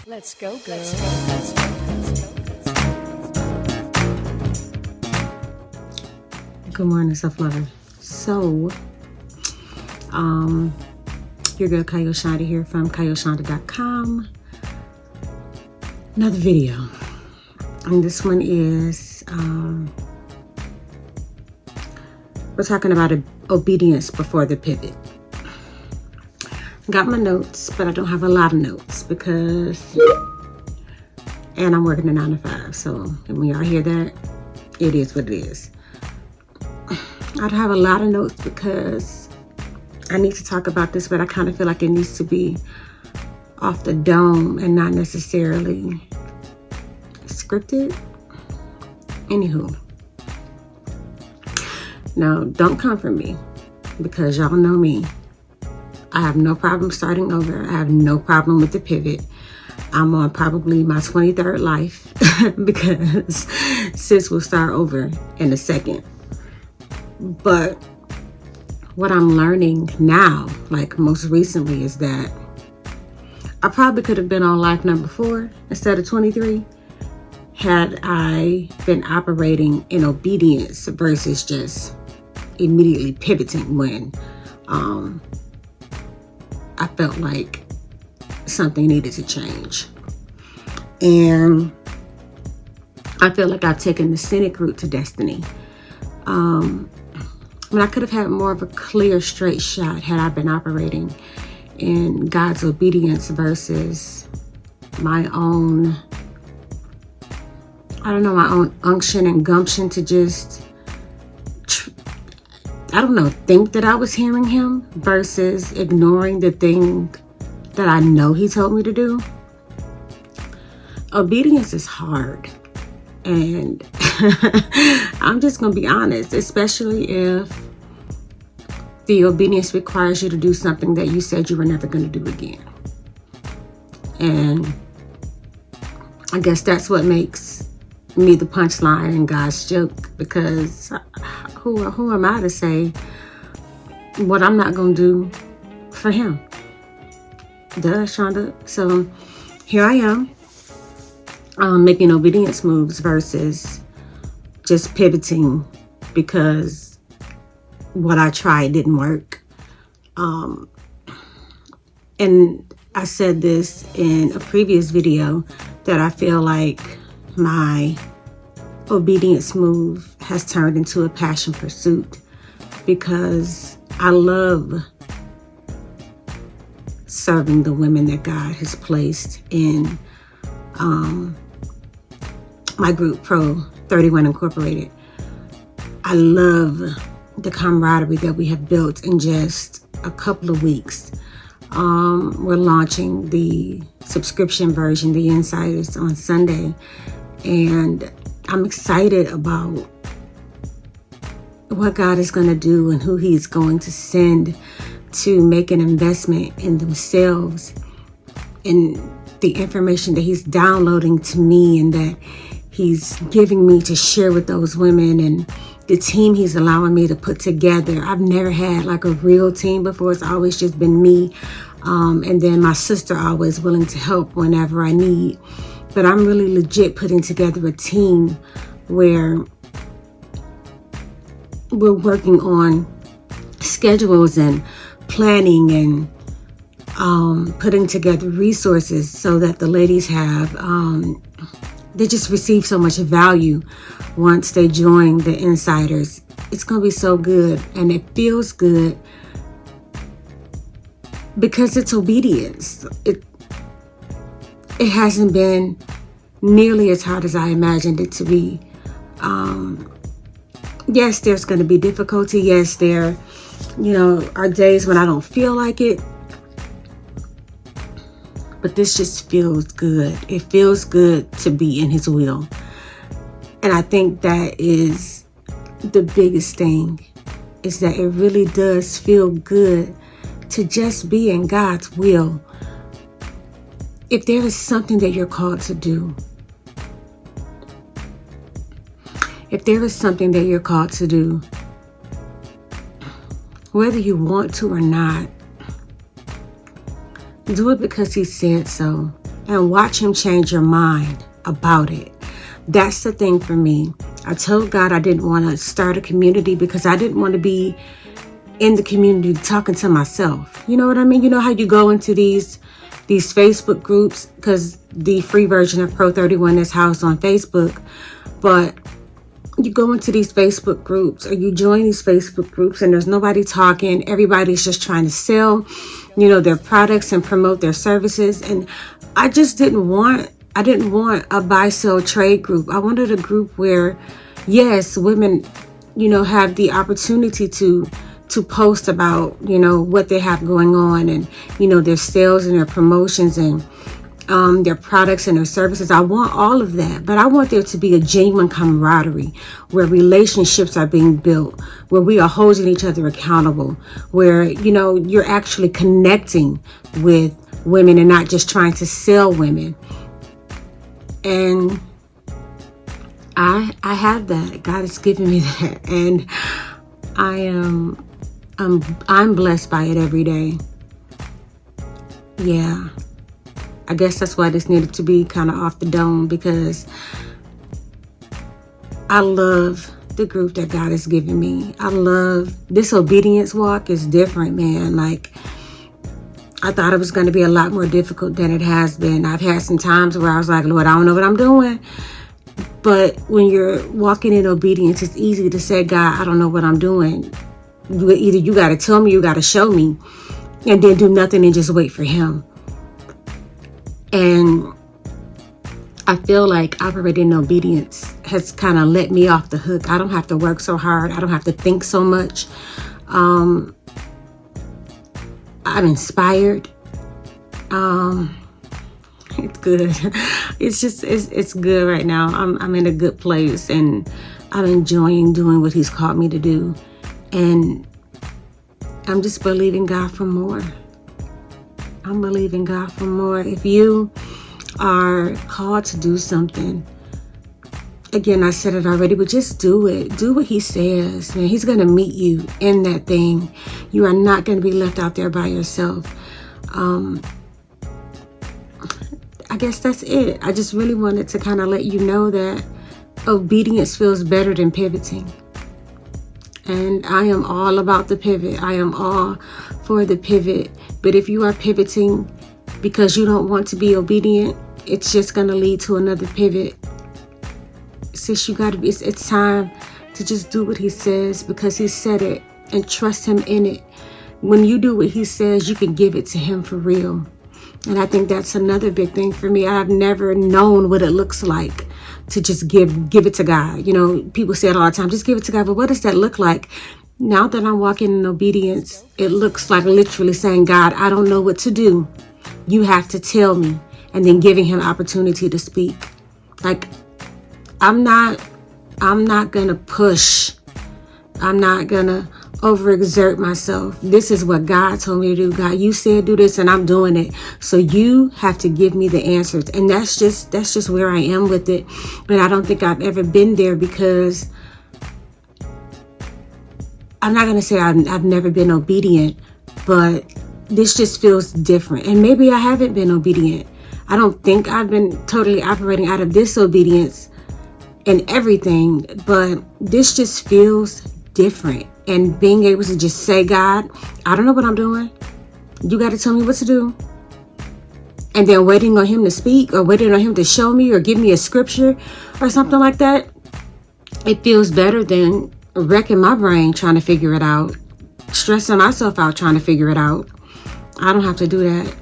Let's go, girl. Good morning, self-lover. So, your girl Kyle Shonda here from KyleShonda.com. Another video. And this one is, we're talking about obedience before the pivot. Got my notes, but I don't have a lot of notes because, and I'm working a 9 to 5. So when y'all hear that, it is what it is. I don't have a lot of notes because I need to talk about this, but I kind of feel like it needs to be off the dome and not necessarily scripted. Anywho, now don't come for me because y'all know me. I have no problem starting over. I have no problem with the pivot. I'm on probably my 23rd life because sis will start over in a second. But what I'm learning now, like most recently, is that I probably could have been on life number 4 instead of 23 had I been operating in obedience versus just immediately pivoting when I felt like something needed to change. And I feel like I've taken the scenic route to destiny. I could have had more of a clear, straight shot had I been operating in God's obedience versus my own, my own unction and gumption to just, think that I was hearing him versus ignoring the thing that I know he told me to do. Obedience is hard. And I'm just going to be honest, especially if the obedience requires you to do something that you said you were never going to do again. And I guess that's what makes me the punchline in God's joke, because who am I to say what I'm not going to do for him? Duh, Shonda. So here I am. Making obedience moves versus just pivoting because what I tried didn't work. And I said this in a previous video that I feel like my obedience move has turned into a passion pursuit because I love serving the women that God has placed in my group, PRO31 Inc. I love the camaraderie that we have built in just a couple of weeks. We're launching the subscription version, the Insiders, on Sunday, and I'm excited about what God is going to do and who He's going to send to make an investment in themselves, in the information that He's downloading to me and that He's giving me to share with those women, and the team He's allowing me to put together. I've never had like a real team before. It's always just been me. And then my sister always willing to help whenever I need. But I'm really legit putting together a team where we're working on schedules and planning and putting together resources so that the ladies have, they just receive so much value once they join the Insiders. It's going to be so good, and it feels good because it's obedience. It hasn't been nearly as hard as I imagined it to be. Yes, there's going to be difficulty. Yes, there are days when I don't feel like it. But this just feels good. It feels good to be in His will. And I think that is the biggest thing, is that it really does feel good to just be in God's will. If there is something that you're called to do, whether you want to or not, do it because He said so. and watch him change your mind about it. That's the thing for me. I told God I didn't want to start a community because I didn't want to be in the community talking to myself. You know what I mean? You know how you go into these Facebook groups, because the free version of PRO31 is housed on Facebook, but you go into these Facebook groups or you join these Facebook groups and there's nobody talking. Everybody's just trying to sell, their products and promote their services. And I just didn't want a buy, sell, trade group. I wanted a group where, yes, women, have the opportunity to post about, what they have going on and, their sales and their promotions and their products and their services. I want all of that, but I want there to be a genuine camaraderie where relationships are being built, where we are holding each other accountable, where, you're actually connecting with women and not just trying to sell women. And I have that. God has given me that. And I'm blessed by it every day. Yeah. I guess that's why this needed to be kind of off the dome, because I love the group that God has given me. I love this obedience walk is different, man. Like, I thought it was going to be a lot more difficult than it has been. I've had some times where I was like, Lord, I don't know what I'm doing. But when you're walking in obedience, it's easy to say, God, I don't know what I'm doing. Either you got to tell me, you got to show me, and then do nothing and just wait for him. And I feel like operating in obedience has kind of let me off the hook. I don't have to work so hard. I don't have to think so much. I'm inspired. It's good. It's good right now. I'm in a good place, and I'm enjoying doing what he's called me to do. And I'm just believing God for more. I'm believing God for more. If you are called to do something, again, I said it already, but just do it. Do what he says, man. He's going to meet you in that thing. You are not going to be left out there by yourself. I guess that's it. I just really wanted to kind of let you know that obedience feels better than pivoting. And I am all about the pivot. I am all for the pivot. But if you are pivoting because you don't want to be obedient, it's just going to lead to another pivot. Sis, it's time to just do what he says, because he said it, and trust him in it. When you do what he says, you can give it to him for real. And I think that's another big thing for me. I've never known what it looks like to just give it to God. People say it all the time, just give it to God. But what does that look like? Now that I'm walking in obedience, it looks like literally saying, God, I don't know what to do. You have to tell me. And then giving him opportunity to speak. Like, I'm not going to push. I'm not going to overexert myself. This is what God told me to do. God, you said do this, and I'm doing it. So you have to give me the answers. And that's just where I am with it. But I don't think I've ever been there, because I'm not going to say I've never been obedient, but this just feels different. And maybe I haven't been obedient. I don't think I've been totally operating out of disobedience and everything, but this just feels different. And being able to just say, God, I don't know what I'm doing. You got to tell me what to do. And then waiting on him to speak, or waiting on him to show me or give me a scripture or something like that. It feels better than wrecking my brain trying to figure it out, stressing myself out trying to figure it out. I don't have to do that.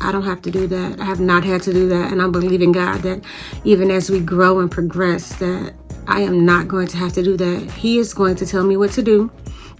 I don't have to do that. I have not had to do that. And I'm believing God that even as we grow and progress, that I am not going to have to do that. He is going to tell me what to do,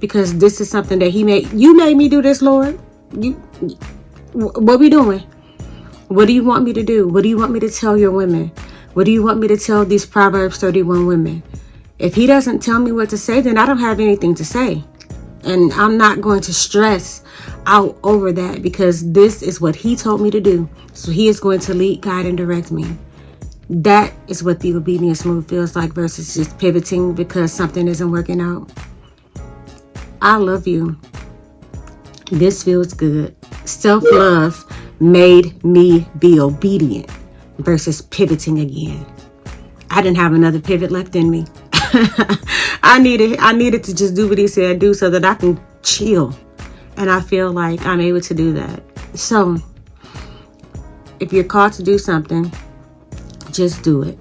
because this is something that you made me do this, Lord. What we doing? What do you want me to do? What do you want me to tell your women? What do you want me to tell these Proverbs 31 women? If he doesn't tell me what to say, then I don't have anything to say. And I'm not going to stress out over that, because this is what he told me to do. So he is going to lead, guide, and direct me. That is what the obedience move feels like, versus just pivoting because something isn't working out. I love you. This feels good. Self-love made me be obedient versus pivoting again. I didn't have another pivot left in me. I needed to just do what he said do so that I can chill. And I feel like I'm able to do that. So if you're called to do something, just do it.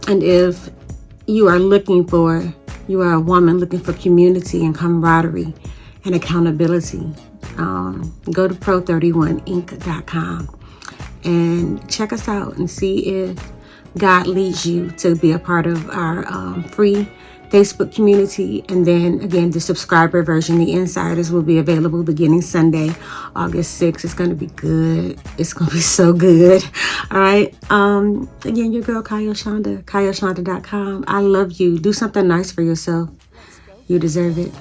And if you are a woman looking for community and camaraderie and accountability, go to PRO31Inc.com and check us out and see if God leads you to be a part of our free Facebook community. And then again, the subscriber version, the Insiders, will be available beginning Sunday, August 6th. It's going to be good. It's going to be so good. All right. Again, your girl, Kyle Shonda, KyleShonda.com. I love you. Do something nice for yourself. You deserve it.